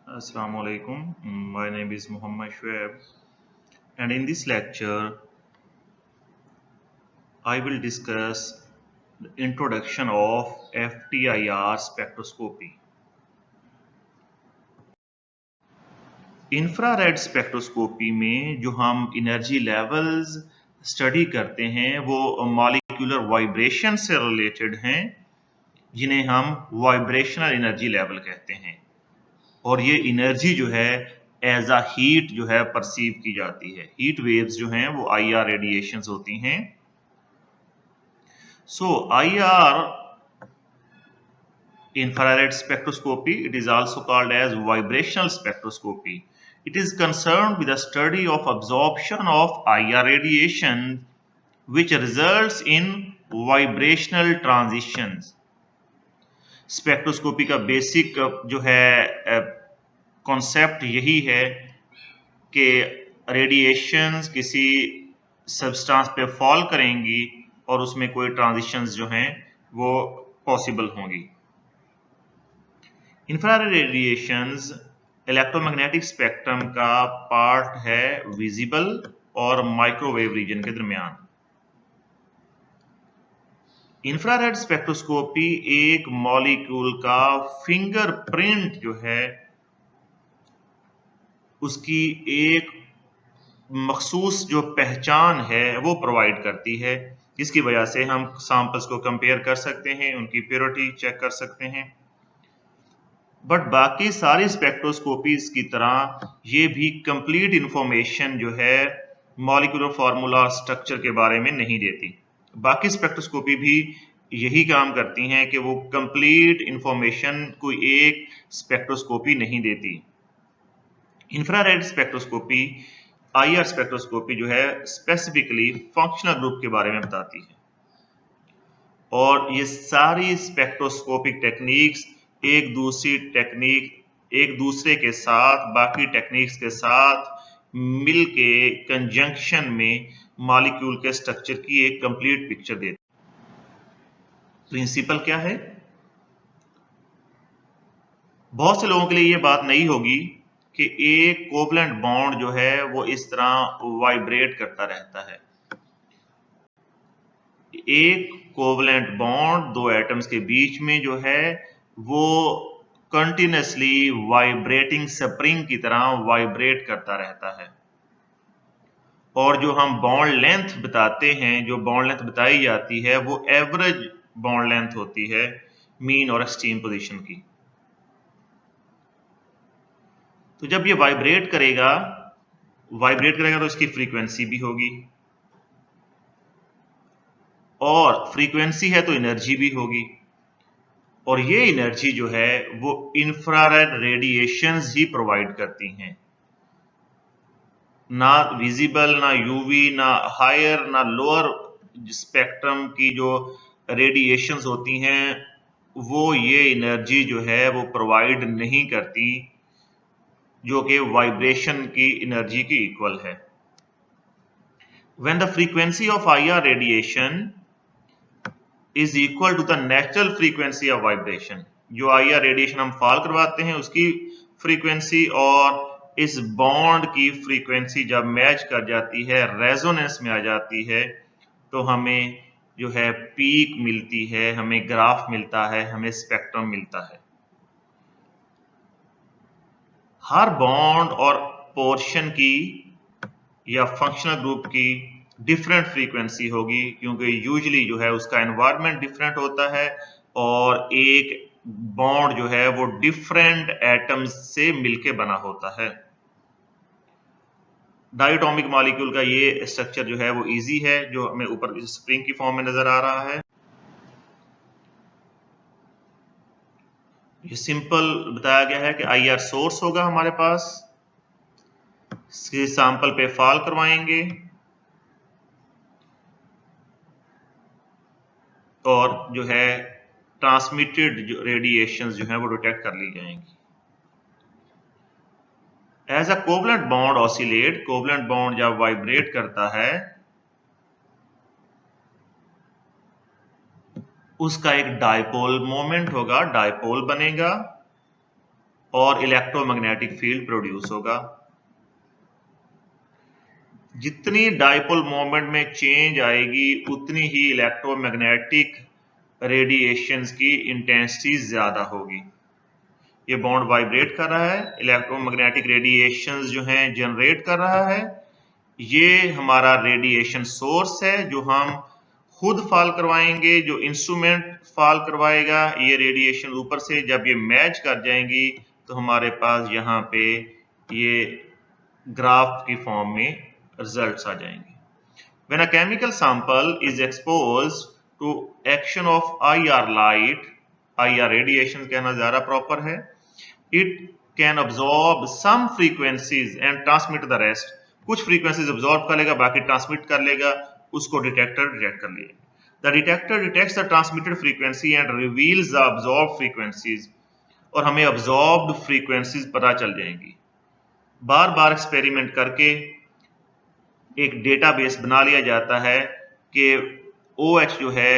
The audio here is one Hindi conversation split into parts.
Assalamu alaikum. My name is Muhammad Shoaib, and in this lecture, I will discuss the introduction of FTIR spectroscopy. Infrared spectroscopy में जो हम एनर्जी लेवल्स स्टडी करते हैं वो मॉलिक्यूलर वाइब्रेशन से रिलेटेड हैं, जिन्हें हम वाइब्रेशनल एनर्जी लेवल कहते हैं। और ये एनर्जी जो है एज अ हीट जो है परसीव की जाती है। हीट वेव्स जो हैं वो IR रेडिएशंस होती हैं। So IR infrared spectroscopy, it is also called as vibrational spectroscopy. It is concerned with the study of absorption of IR radiation which results in vibrational transitions. Spectroscopy का बेसिक जो है कॉन्सेप्ट यही है कि रेडिएशंस किसी सब्सटेंस पे फॉल करेंगी और उसमें कोई ट्रांजिशंस जो हैं वो पॉसिबल होंगी। इंफ्रारेड रेडिएशंस इलेक्ट्रोमैग्नेटिक स्पेक्ट्रम का पार्ट है विजिबल और माइक्रोवेव रीजन के दरमियान। इंफ्रारेड स्पेक्ट्रोस्कोपी एक मॉलिक्यूल का फिंगरप्रिंट जो है उसकी एक मखसूस जो पहचान है वो प्रोवाइड करती है, जिसकी वजह से हम सैंपल्स को कंपेयर कर सकते हैं, उनकी प्योरिटी चेक कर सकते हैं। बट बाकी सारी स्पेक्ट्रोस्कोपीज की तरह ये भी कंप्लीट इंफॉर्मेशन जो है मॉलिक्यूलर फार्मूला स्ट्रक्चर के बारे में नहीं देती। बाकी स्पेक्ट्रोस्कोपी भी यही काम करती हैं कि वो कंप्लीट इंफॉर्मेशन कोई एक स्पेक्ट्रोस्कोपी नहीं देती। इंफ्रारेड स्पेक्ट्रोस्कोपी IR स्पेक्ट्रोस्कोपी जो है स्पेसिफिकली फंक्शनल ग्रुप के बारे में बताती है, और ये सारी स्पेक्ट्रोस्कोपिक टेक्निक्स एक दूसरे के साथ बाकी टेक्निक्स के साथ मिलके कंजंक्शन में मॉलिक्यूल के स्ट्रक्चर की एक कंप्लीट पिक्चर देती है। प्रिंसिपल क्या है? बहुत से लोगों के लिए ये बात नहीं होगी कि एक कोवलेंट बॉन्ड जो है वो इस तरह वाइब्रेट करता रहता है। एक कोवलेंट बॉन्ड दो एटम्स के बीच में जो है वो कंटिन्यूसली वाइब्रेटिंग स्प्रिंग की तरह वाइब्रेट करता रहता है। और जो हम बॉन्ड लेंथ बताते हैं, जो बॉन्ड लेंथ बताई जाती है वो एवरेज बॉन्ड लेंथ होती है मीन और एक्सट्रीम पोजीशन की। तो जब ये वाइब्रेट करेगा तो इसकी फ्रीक्वेंसी भी होगी, और फ्रीक्वेंसी है तो एनर्जी भी होगी, और ये एनर्जी जो है वो इंफ्रारेड रेडिएशंस ही प्रोवाइड करती हैं। ना विजिबल, ना यूवी, ना हायर, ना लोअर स्पेक्ट्रम की जो रेडिएशंस होती हैं वो ये एनर्जी जो है वो प्रोवाइड नहीं करती, जो कि वाइब्रेशन की एनर्जी की इक्वल है। When the frequency of IR radiation is equal to the natural frequency of vibration, जो IR रेडिएशन हम फॉल करवाते हैं उसकी फ्रीक्वेंसी और इस बॉन्ड की फ्रीक्वेंसी जब मैच कर जाती है, रेजोनेंस में आ जाती है, तो हमें जो है पीक मिलती है, हमें ग्राफ मिलता है, हमें स्पेक्ट्रम मिलता है। हर बॉन्ड और पोर्शन की या फंक्शनल ग्रुप की डिफरेंट फ्रीक्वेंसी होगी, क्योंकि यूजुअली जो है उसका एनवायरनमेंट डिफरेंट होता है और एक बॉन्ड जो है वो डिफरेंट एटम्स से मिलके बना होता है। डायटोमिक मॉलिक्यूल का ये स्ट्रक्चर जो है वो इजी है, जो हमें ऊपर स्प्रिंग की फॉर्म में नजर आ रहा है। ये सिंपल बताया गया है कि IR सोर्स होगा हमारे पास, सैंपल पे फॉल करवाएंगे और जो है ट्रांसमिटेड जो रेडिएशंस जो है वो डिटेक्ट कर ली जाएंगी। As a covalent bond oscillate, covalent bond जब वाइब्रेट करता है उसका एक डायपोल मोमेंट होगा, डायपोल बनेगा, और इलेक्ट्रोमैग्नेटिक फील्ड प्रोड्यूस होगा। जितनी डाइपोल मोमेंट में चेंज आएगी उतनी ही इलेक्ट्रोमैग्नेटिक रेडिएशंस की इंटेंसिटी ज्यादा होगी। ये बॉन्ड वाइब्रेट कर रहा है, इलेक्ट्रोमैग्नेटिक रेडिएशंस जो हैं जनरेट कर रहा है। ये हमारा रेडिएशन सोर्स है जो हम खुद फॉल करवाएंगे, जो इंस्ट्रूमेंट फॉल करवाएगा ये रेडिएशन ऊपर से। जब ये मैच कर जाएंगी तो हमारे पास यहाँ पे ये ग्राफ की फॉर्म में रिजल्ट्स आ जाएंगे। When a chemical sample is exposed to action of IR light, IR radiation कहना ज़्यादा प्रॉपर है, it can absorb some frequencies and transmit the rest. कुछ frequencies absorb कर लेगा, बाकी transmit कर लेगा, उसको detector detect कर लेगा। The detector detects the transmitted frequency and reveals the absorbed frequencies. और हमें absorbed frequencies पता चल जाएंगी। बार बार एक्सपेरिमेंट करके एक डेटाबेस बना लिया जाता है कि OH जो है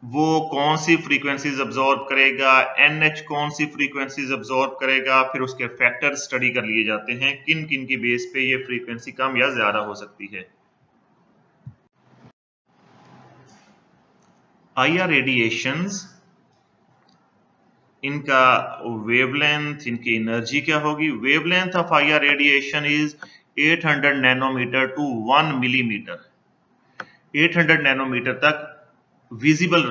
वो कौन सी फ्रीक्वेंसीज अब्सॉर्ब करेगा, NH कौन सी फ्रीक्वेंसीज अब्सॉर्ब करेगा, फिर उसके फैक्टर स्टडी कर लिए जाते हैं किन किन की बेस पे ये फ्रीक्वेंसी कम या ज्यादा हो सकती है। IR रेडिएशंस, इनका वेवलेंथ, इनकी एनर्जी क्या होगी। Wavelength of IR radiation is 800 nanometre to 1 millimetre. 800 nanometre तक विजिबल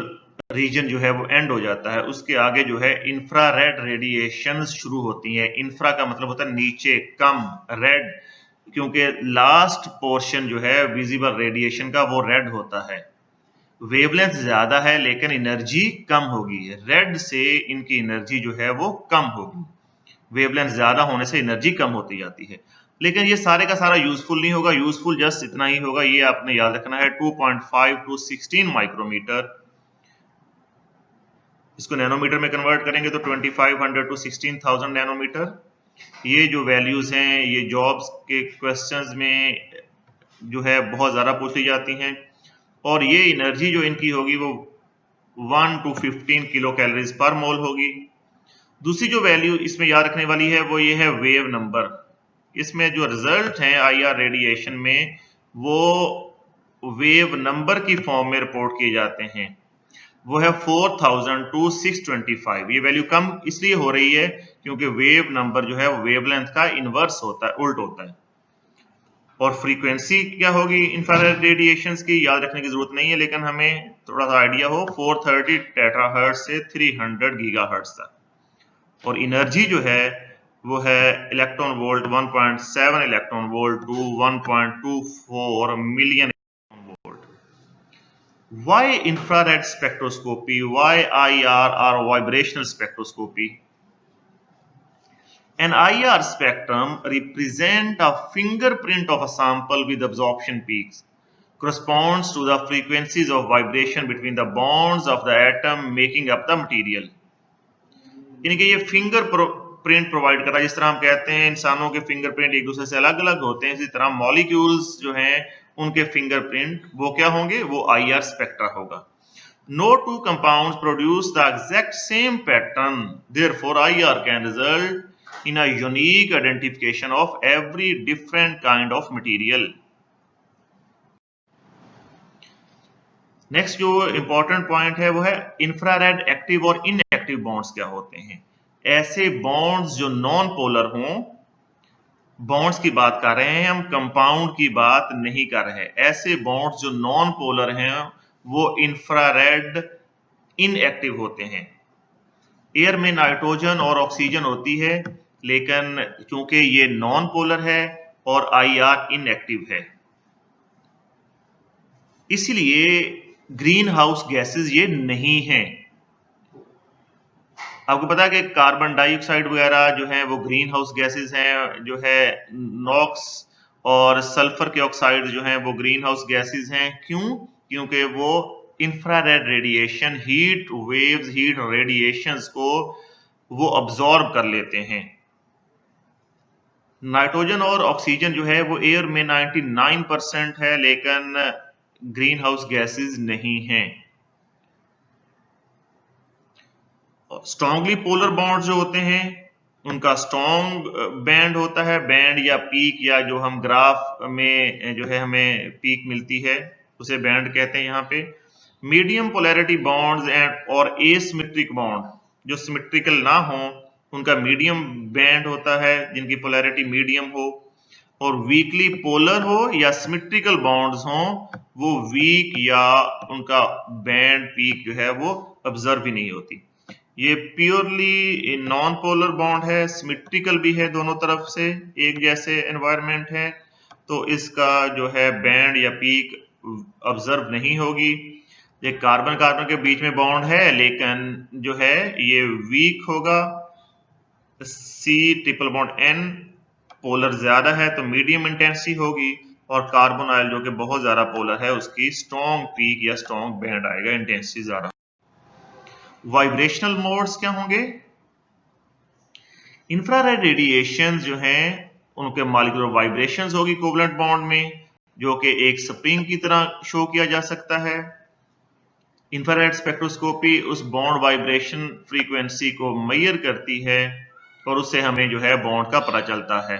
रीजन जो है वो एंड हो जाता है। उसके आगे जो है इंफ्रारेड रेडिएशन शुरू होती हैं। इंफ्रा का मतलब होता है नीचे, कम, रेड क्योंकि लास्ट पोर्शन जो है विजिबल रेडिएशन का वो रेड होता है। वेवलेंथ ज्यादा है लेकिन एनर्जी कम होगी। रेड से इनकी एनर्जी जो है वो कम होगी। वेवलेंथ ज्यादा होने से एनर्जी कम होती जाती है। लेकिन ये सारे का सारा यूजफुल नहीं होगा, यूजफुल जस्ट इतना ही होगा, ये आपने याद रखना है 2.5 टू 16 माइक्रोमीटर। इसको नैनोमीटर में कन्वर्ट करेंगे तो 2500 टू 16000 नैनोमीटर। ये जो वैल्यूज हैं ये जॉब्स के क्वेश्चंस में जो है बहुत ज्यादा पूछी जाती हैं। और ये एनर्जी जो इनकी होगी वो 1 टू 15 किलो कैलोरीज पर मोल होगी। दूसरी जो वैल्यू इसमें याद रखने वाली है वो ये है वेव नंबर। इसमें जो रिजल्ट हैं IR रेडिएशन में वो वेव नंबर की फॉर्म में रिपोर्ट किए जाते हैं। वो है 4000 टू 625। ये वैल्यू कम इसलिए हो रही है क्योंकि वेव नंबर जो है वो वेवलेंथ का इनवर्स होता है, उल्ट होता है। और फ्रीक्वेंसी क्या होगी इंफ्रारेड रेडिएशंस की याद रखने की जरूरत नहीं है, लेकिन हमें थोड़ा सा आइडिया हो 430 टेराहर्ट्ज से 300 गीगाहर्ट्ज तक। और एनर्जी जो है वो है electron volt 1.7 electron volt to 1.24 million volt. Why infrared spectroscopy? Why IR or vibrational spectroscopy? An IR spectrum represents a fingerprint of a sample with absorption peaks. Corresponds to the frequencies of vibration between the bonds of the atom making up the material. यानी कि ये फिंगर प्रिंट प्रोवाइड कर रहा है। जिस तरह हम कहते हैं इंसानों के फिंगरप्रिंट एक दूसरे से अलग अलग होते हैं, इसी तरह मॉलिक्यूल्स जो हैं उनके फिंगरप्रिंट वो क्या होंगे, वो IR स्पेक्ट्रा होगा। No two compounds produce the exact same pattern. Therefore, IR can result in a unique identification of every different kind of material. Next जो इंपॉर्टेंट पॉइंट है वो है इंफ्रारेड एक्टिव और इनएक्टिव बॉन्ड्स क्या होते हैं। ऐसे बॉन्ड्स जो नॉन पोलर हों, बॉन्ड्स की बात कर रहे हैं हम, कंपाउंड की बात नहीं कर रहे। ऐसे बॉन्ड्स जो नॉन पोलर हैं वो इंफ्रारेड इनएक्टिव होते हैं। एयर में नाइट्रोजन और ऑक्सीजन होती है लेकिन क्योंकि ये नॉन पोलर है और IR इनएक्टिव है इसलिए ग्रीन हाउस गैसेस ये नहीं हैं। आपको पता है कि कार्बन डाइऑक्साइड वगैरह जो है वो ग्रीन हाउस गैसेस हैं, जो है नॉक्स और सल्फर के ऑक्साइड जो हैं वो ग्रीन हाउस गैसेस हैं। क्यों? क्योंकि वो infrared radiation, heat waves, heat radiations को वो अब्सॉर्ब कर लेते हैं। नाइट्रोजन और ऑक्सीजन जो है वो एयर में 99% है लेकिन ग्रीन हाउस गैसेस नहीं हैं। स्ट्रांगली पोलर बॉन्ड जो होते हैं उनका स्ट्रॉन्ग बैंड होता है, बैंड या पीक, या जो हम ग्राफ में जो है हमें पीक मिलती है उसे बैंड कहते हैं यहाँ पे। मीडियम पोलैरिटी बॉन्ड्स एंड और एसिमेट्रिक बॉन्ड, जो सिमेट्रिकल ना हो उनका मीडियम बैंड होता है, जिनकी पोलैरिटी मीडियम हो। और वीकली पोलर हो या सिमेट्रिकल बॉन्ड्स हो, वो वीक या उनका बैंड पीक जो है वो ऑब्जर्व ही नहीं होती। ये प्योरली नॉन पोलर बॉन्ड है, सिमेट्रिकल भी है, दोनों तरफ से एक जैसे एनवायरनमेंट है, तो इसका जो है बैंड या पीक ऑब्जर्व नहीं होगी। ये कार्बन कार्बन के बीच में बॉन्ड है, लेकिन जो है ये वीक होगा। C triple bond N polar ज्यादा है तो मीडियम इंटेंसिटी होगी, और कार्बन ऑयल जो कि बहुत ज्यादा पोलर है उसकी स्ट्रॉन्ग पीक या स्ट्रॉन्ग बैंड आएगा, इंटेंसिटी ज्यादा। वाइब्रेशनल मोड्स क्या होंगे? इंफ्रारेड रेडिएशन जो हैं उनके मॉलिक्यूलर वाइब्रेशंस होगी कोवलेंट बॉन्ड में, जो कि एक स्प्रिंग की तरह शो किया जा सकता है। इंफ्रारेड स्पेक्ट्रोस्कोपी उस बॉन्ड वाइब्रेशन फ्रीक्वेंसी को मेजर करती है और उससे हमें जो है बॉन्ड का पता चलता है।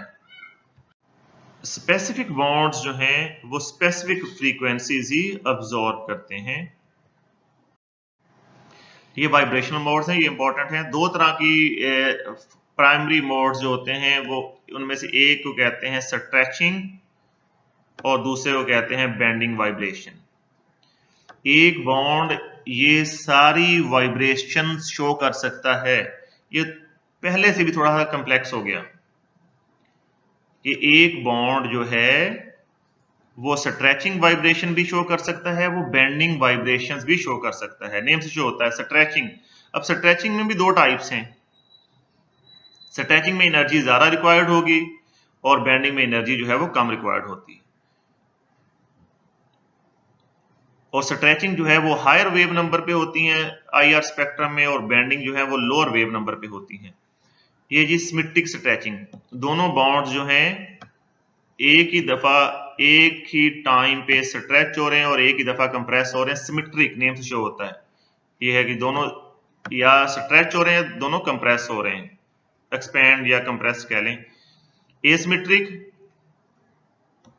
स्पेसिफिक बॉन्ड्स जो हैं वो स्पेसिफिक फ्रीक्वेंसीज ही अब्सॉर्ब करते हैं। ये वाइब्रेशनल मोड्स हैं, ये इंपॉर्टेंट हैं। दो तरह की प्राइमरी मोड्स जो होते हैं वो, उनमें से एक को कहते हैं स्ट्रेचिंग और दूसरे को कहते हैं बेंडिंग वाइब्रेशन। एक बॉन्ड ये सारी वाइब्रेशन शो कर सकता है। ये पहले से भी थोड़ा सा कम्प्लेक्स हो गया कि एक बॉन्ड जो है वो स्ट्रेचिंग वाइब्रेशन भी शो कर सकता है, वो बेंडिंग वाइब्रेशंस भी शो कर सकता है। नेम से शो होता है स्ट्रेचिंग। अब स्ट्रेचिंग में भी दो टाइप्स हैं। स्ट्रेचिंग में एनर्जी ज्यादा रिक्वायर्ड होगी और बेंडिंग में एनर्जी जो है वो कम रिक्वायर्ड होती है। और स्ट्रेचिंग जो है वो हायर वेव नंबर पे होती हैं IR स्पेक्ट्रम में, और बेंडिंग जो है वो लोअर वेव नंबर पे होती हैं। ये जी सिमेट्रिक स्ट्रेचिंग, दोनों बॉन्ड्स जो हैं एक ही दफा एक ही टाइम पे स्ट्रेच हो रहे हैं और एक ही दफा कंप्रेस हो रहे हैं। सिमेट्रिक नेम से शो होता है। ये है कि दोनों या स्ट्रेच हो रहे हैं, दोनों कंप्रेस हो रहे हैं, एक्सपेंड या कंप्रेस कह लें। एसिमेट्रिक,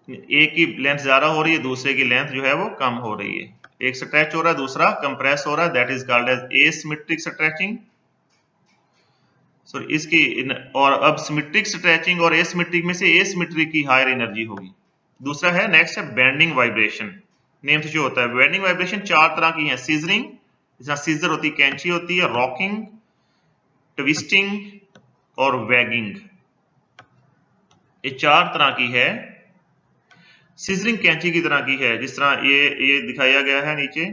एक की लेंथ ज्यादा हो रही है, दूसरे की लेंथ जो है वो कम हो रही है। एक स्ट्रेच हो रहा है, दूसरा कंप्रेस हो रहा है, that is called as asymmetric stretching. Sorry इसकी और अब सिमेट्रिक स्ट्रेचिंग और एसिमेट्रिक में से एसिमेट्रिक की हायर एनर्जी होगी। दूसरा है नेक्स्ट है बेंडिंग वाइब्रेशन। नेम से जो होता है बेंडिंग वाइब्रेशन चार तरह की है। सीजरिंग, जहां सीजर होती है, कैंची होती है, रॉकिंग, ट्विस्टिंग और वैगिंग, ये चार तरह की है। सीजरिंग कैंची की तरह की है, जिस तरह ये दिखाया गया है नीचे।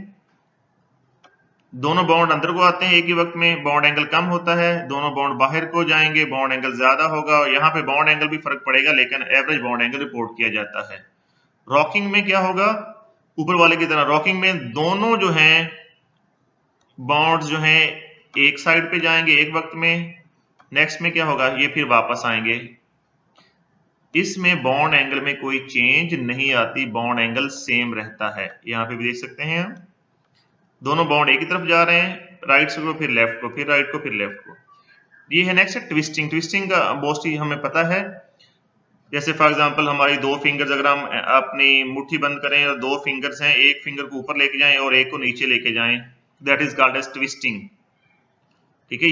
दोनों बॉन्ड अंदर को आते हैं एक ही वक्त में, बॉन्ड एंगल कम होता है। दोनों बॉन्ड बाहर को जाएंगे, बॉन्ड एंगल ज्यादा होगा। यहाँ पे बॉन्ड एंगल भी फर्क पड़ेगा, लेकिन एवरेज बॉन्ड एंगल रिपोर्ट किया जाता है। रॉकिंग में क्या होगा? ऊपर वाले की तरह रॉकिंग में दोनों जो हैं बॉन्ड्स जो हैं एक साइड पे जाएंगे एक वक्त में। नेक्स्ट में क्या होगा? ये फिर वापस आएंगे। इसमें बॉन्ड एंगल में कोई चेंज नहीं आती, बॉन्ड एंगल सेम रहता है। यहाँ पे भी देख सकते हैं हम, दोनों बॉन्ड एक ही तरफ जा रहे हैं, राइट से को फिर लेफ्ट को, फिर राइट को फिर लेफ्ट को। ये है नेक्स्ट ट्विस्टिंग। ट्विस्टिंग का मोस्टली हमें पता है, जैसे फॉर एग्जांपल हमारी दो फिंगर्स, अगर हम अपनी मुट्ठी बंद करें और दो फिंगर्स हैं, एक फिंगर को ऊपर लेके जाएं और एक को नीचे लेके जाएं, that is called as twisting. ठीक है,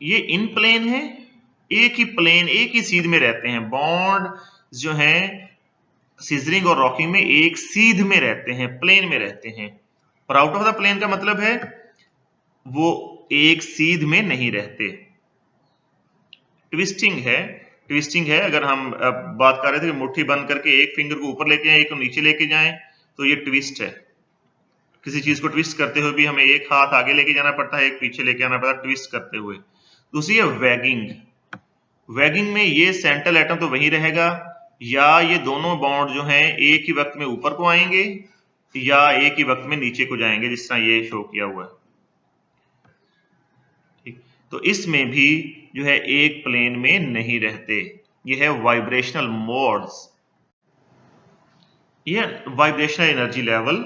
ये इन प्लेन है, एक ही प्लेन एक ही सीध में रहते हैं। बॉन्ड जो हैं सीजरिंग और रॉकिंग में एक सीध में रहते हैं, प्लेन में रहते हैं। और आउट ऑफ द प्लेन का मतलब है वो एक सीध में नहीं रहते। ट्विस्टिंग है अगर हम बात कर रहे थे मुट्ठी बंद करके एक फिंगर को ऊपर लेके जाएं, एक को नीचे लेके जाएं, तो ये ट्विस्ट है। किसी चीज को ट्विस्ट करते हुए भी हमें एक हाथ आगे लेके जाना पड़ता है, एक पीछे लेके आना पड़ता है, ट्विस्ट करते हुए। दूसरी है वैगिंग। वैगिंग में ये सेंट्रल एटम तो वही रहेगा, या ये दोनों बॉन्ड जो हैं एक ही वक्त में ऊपर को आएंगे या एक ही वक्त में नीचे को जाएंगे, जिस तरह ये शो किया हुआ है। ठीक, तो इसमें भी जो है एक प्लेन में नहीं रहते। ये है वाइब्रेशनल मोड्स। ये वाइब्रेशनल एनर्जी लेवल,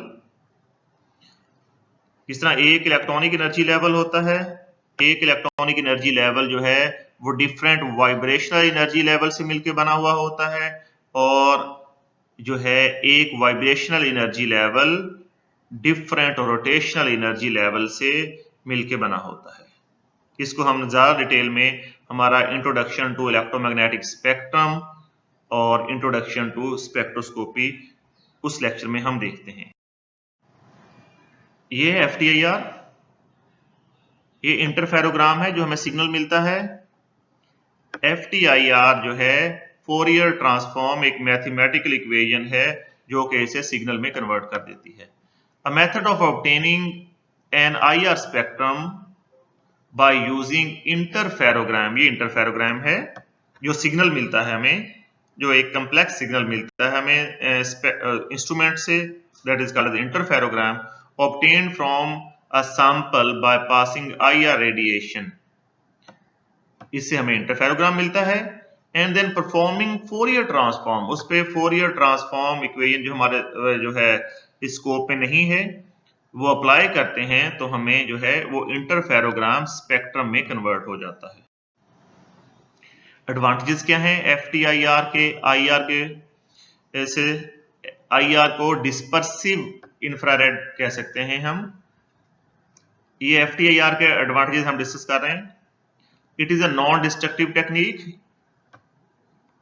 जिस तरह एक इलेक्ट्रॉनिक एनर्जी लेवल होता है, एक इलेक्ट्रॉनिक एनर्जी लेवल जो है वो डिफरेंट वाइब्रेशनल एनर्जी लेवल से मिलकर बना हुआ होता है, और जो है एक vibrational energy level different rotational energy level से मिलकर बना होता है। इसको हम ज्यादा डिटेल में हमारा इंट्रोडक्शन टू इलेक्ट्रोमैग्नेटिक स्पेक्ट्रम और इंट्रोडक्शन टू स्पेक्ट्रोस्कोपी उस लेक्चर में हम देखते हैं। ये है FTIR, ये इंटरफेरोग्राम है जो हमें सिग्नल मिलता है। FTIR जो है फोरियर ट्रांसफॉर्म एक मैथमेटिकल इक्वेशन है जो कि इसे सिग्नल में कन्वर्ट कर देती है। A method of obtaining an IR spectrum by using interferogram, ये इंटरफेरोग्राम है जो सिग्नल मिलता है हमें, जो एक कम्प्लेक्स सिग्नल मिलता है हमें इंस्ट्रूमेंट से, that is called interferogram, obtained from a sample by passing IR radiation. इससे हमें इंटरफेरोग्राम मिलता है। And then performing Fourier transform, उस पे फोरियर ट्रांसफॉर्म इक्वेशन जो हमारे जो है स्कोप में नहीं है वो अप्लाई करते हैं तो हमें जो है वो इंटरफेरोग्राम स्पेक्ट्रम में कन्वर्ट हो जाता है। एडवांटेजेस क्या हैं FTIR के IR के? ऐसे IR को डिस्पर्सिव इंफ्रारेड कह सकते हैं हम। ये FTIR के एडवांटेजेस हम डिस्कस कर रहे हैं। It is a non destructive technique.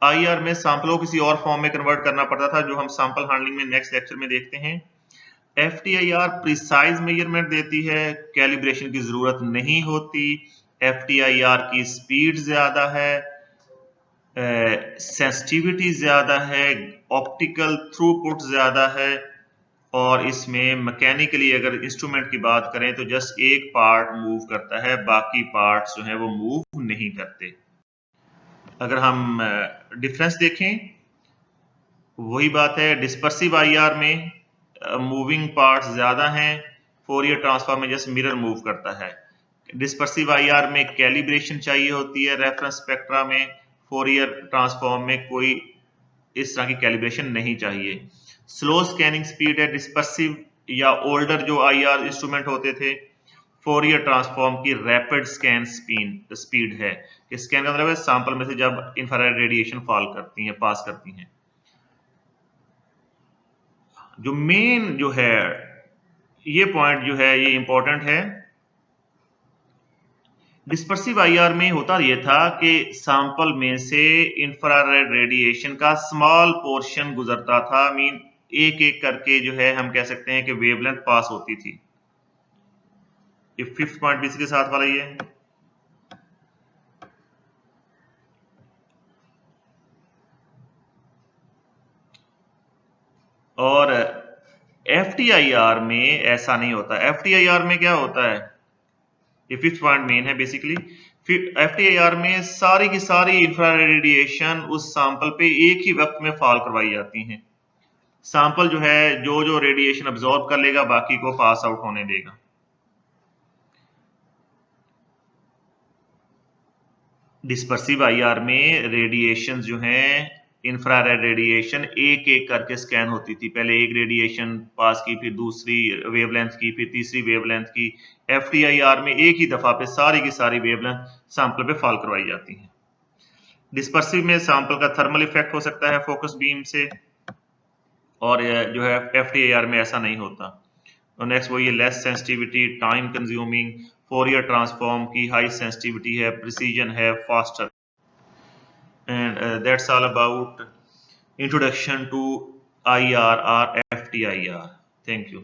IR में सैंपलों किसी और फॉर्म में कन्वर्ट करना पड़ता था जो हम सैंपल हैंडलिंग में नेक्स्ट लेक्चर में देखते हैं। FTIR प्रिसाइज मेजरमेंट देती है, कैलिब्रेशन की जरूरत नहीं होती। FTIR की स्पीड ज्यादा है, सेंसिटिविटी ज्यादा है, ऑप्टिकल थ्रूपुट ज्यादा है, और इसमें मैकेनिकली अगर इंस्ट्रूमेंट की बात करें तो जस्ट एक पार्ट मूव करता है, बाकी पार्ट्स जो है वो मूव नहीं करते। अगर हम डिफरेंस देखें, वही बात है, डिस्पर्सिव IR में मूविंग पार्ट्स ज्यादा हैं, फोरियर ट्रांसफॉर्म में जस्ट मिरर मूव करता है। डिस्पर्सिव IR में कैलिब्रेशन चाहिए होती है रेफरेंस स्पेक्ट्रा में, फोरियर ट्रांसफॉर्म में कोई इस तरह की कैलिब्रेशन नहीं चाहिए। स्लो स्कैनिंग स्पीड है डिस्पर्सिव या ओल्डर जो IR इंस्ट्रूमेंट होते थे, फोरियर ट्रांसफॉर्म की रैपिड स्कैन स्पीड है। स्कैन का मतलब है सैंपल में से जब इंफ्रारेड रेडिएशन फॉल करती हैं, पास करती हैं। जो मेन जो है ये पॉइंट जो है ये इंपॉर्टेंट है। डिस्पर्सिव IR में होता ये था कि सैंपल में से इंफ्रारेड रेडिएशन का स्मॉल पोर्शन गुजरता था, मीन एक एक करके जो है हम कह सकते हैं कि वेवलेंथ पास होती थी। ये फिफ्थ पॉइंट भी इसके साथ वाला ये। और FTIR में ऐसा नहीं होता। FTIR में क्या होता है, ये फिफ्थ पॉइंट मेन है बेसिकली। FTIR में सारी की सारी इंफ्रारेड रेडिएशन उस सैंपल पे एक ही वक्त में फॉल करवाई जाती हैं। सैंपल जो है जो रेडिएशन अब्सॉर्ब कर लेगा बाकी को पास आउट होने देगा। डिस्पर्सिव IR में रेडिएशन जो हैं, इंफ्रारेड रेडिएशन एक एक करके स्कैन होती थी। पहले एक रेडिएशन पास की, फिर दूसरी वेवलेंथ की, फिर तीसरी वेवलेंथ की। FTIR में एक ही दफा पे सारी की सारी वेवलेंथ सैंपल पे फॉल करवाई जाती हैं। डिस्पर्सिव में सैंपल का थर्मल इफेक्ट हो सकता है फोकस बीम से, और जो है FTIR में ऐसा नहीं होता। और नेक्स्ट वो ये less sensitivity, time consuming, Fourier transform की हाई सेंसिटिविटी है, प्रिसीजन है, faster. And that's all about introduction to IR or FTIR. Thank you.